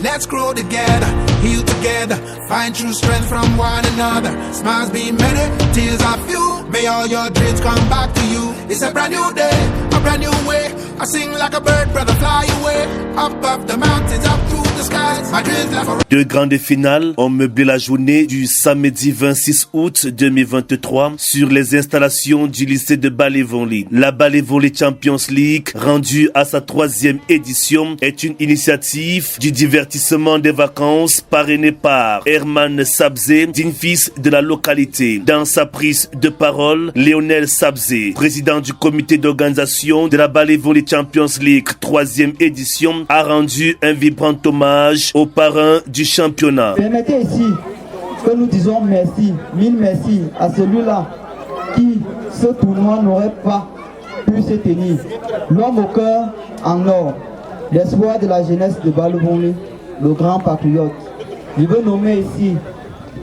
Let's grow together, heal together, find true strength from one another. Smiles be many, tears are few. May all your dreams come back to you. It's a brand new day, a brand new way. I sing like a bird, brother, fly away. Up the mountains, up through the skies. My dreams like a... Deux grandes finales ont meublé la journée du samedi 26 août 2023 sur les installations du lycée de Bali-Vonly. La Bali-Vonly Champions League, rendue à sa 3e édition, est une initiative du divertissement des vacances parrainée par Herman Sabzé, digne fils de la localité. Dans sa prise de parole, Lionel Sabzé, président du comité d'organisation de la Bali-Vonly Champions League 3e édition, a rendu un vibrant hommage aux parrains du championnat. Permettez ici que nous disons merci, mille merci à celui-là qui, ce tournoi n'aurait pas pu se tenir. L'homme au cœur en or, l'espoir de la jeunesse de Bali-Vonly, le grand patriote. Je veux nommer ici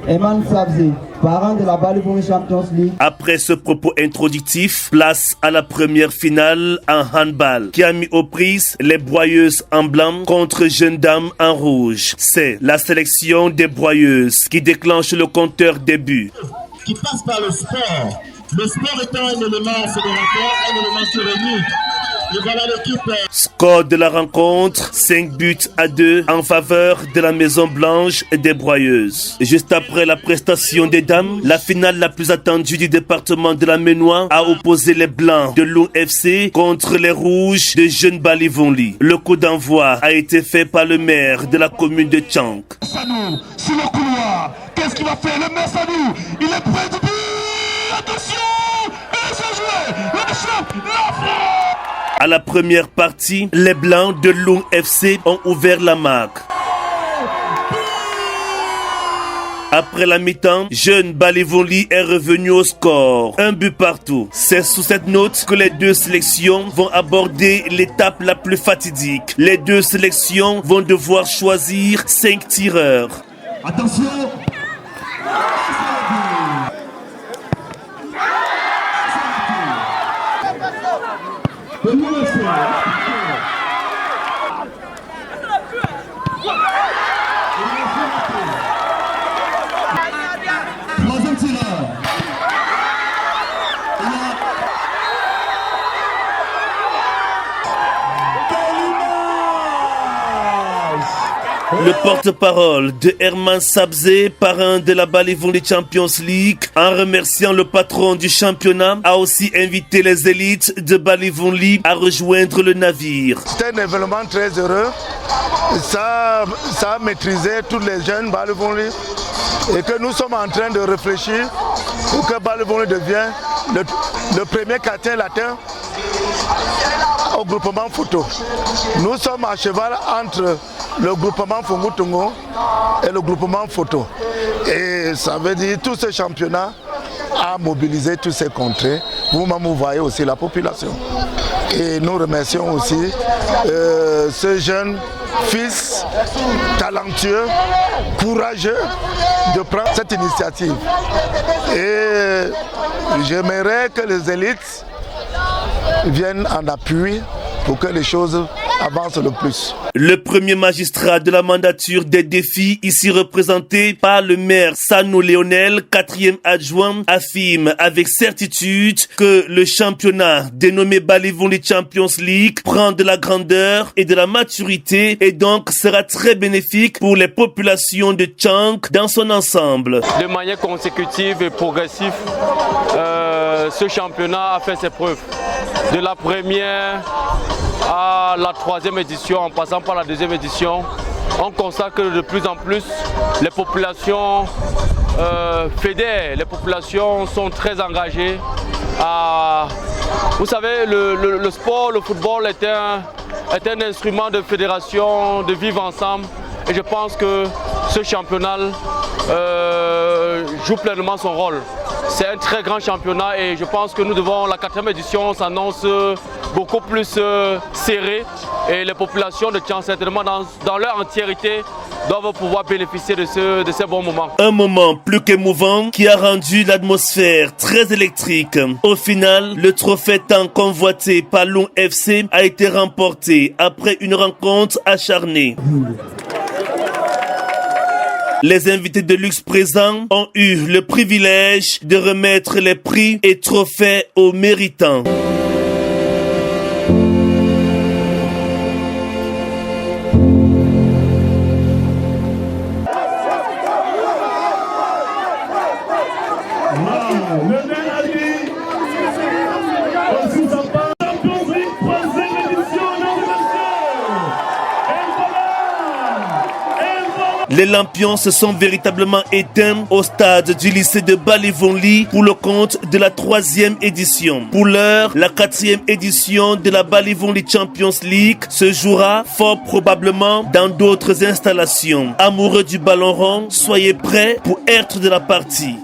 Herman Sabzé, parrain de la Bali-Vonly Champions League. Après ce propos introductif, place à la première finale en handball qui a mis aux prises les Broyeuses en blanc contre Jeunes Dames en rouge. C'est la sélection des Broyeuses qui déclenche le compteur des buts. Qui passe par le sport. Le sport étant un élément fédérateur, un élément qui réunit. Et voilà l'équipe. Score de la rencontre, 5-2 en faveur de la Maison Blanche et des Broyeuses. Juste après la prestation des dames, la finale la plus attendue du département de la Ménois a opposé les Blancs de Loun FC contre les Rouges de Jeunes Bali-Vonly. Le coup d'envoi a été fait par le maire de la commune de Tchank. Sanou, sur le couloir, qu'est-ce qu'il va faire? Le maire Sanou, il est prêt de but. Attention, et c'est joué, le choc, la frappe. À la première partie, les Blancs de Loun FC ont ouvert la marque. Après la mi-temps, Jeunes Bali-Vonly est revenu au score. Un but partout. C'est sous cette note que les deux sélections vont aborder l'étape la plus fatidique. Les deux sélections vont devoir choisir 5 tireurs. Attention. Le porte-parole de Herman Sabzé, parrain de la Bali-Vonly Champions League, en remerciant le patron du championnat, a aussi invité les élites de Bali-Vonly à rejoindre le navire. C'est un événement très heureux. Ça a maîtrisé tous les jeunes Bali-Vonly et que nous sommes en train de réfléchir pour que Bali-Vonly devienne le premier quartier latin au groupement photo. Nous sommes à cheval entre le groupement Fongutungo et le groupement photo. Et ça veut dire que tout ce championnat a mobilisé tous ces contrées. Vous-même, vous voyez aussi la population. Et nous remercions aussi ce jeune fils talentueux, courageux de prendre cette initiative. Et j'aimerais que les élites viennent en appui pour que les choses avancent le plus. Le premier magistrat de la mandature des défis, ici représenté par le maire Sanou Lionel, 4e adjoint, affirme avec certitude que le championnat dénommé Bali-Vonly Champions League prend de la grandeur et de la maturité et donc sera très bénéfique pour les populations de Tchank dans son ensemble. De manière consécutive et progressive, ce championnat a fait ses preuves. De la première à la 3e édition, en passant par la 2e édition, on constate que de plus en plus les populations fédèrent, les populations sont très engagées. Vous savez, le sport, le football est un instrument de fédération, de vivre ensemble. Et je pense que ce championnat joue pleinement son rôle. C'est un très grand championnat et je pense que nous devons, la 4e édition s'annonce beaucoup plus serré et les populations de Tchang, certainement dans leur entièreté, doivent pouvoir bénéficier de ces bons moments. Un moment plus qu'émouvant qui a rendu l'atmosphère très électrique. Au final, le trophée tant convoité par Lung FC a été remporté après une rencontre acharnée. Les invités de luxe présents ont eu le privilège de remettre les prix et trophées aux méritants. Les lampions se sont véritablement éteints au stade du lycée de Balivonli pour le compte de la 3e édition. Pour l'heure, la 4e édition de la Balivonli Champions League se jouera fort probablement dans d'autres installations. Amoureux du ballon rond, soyez prêts pour être de la partie.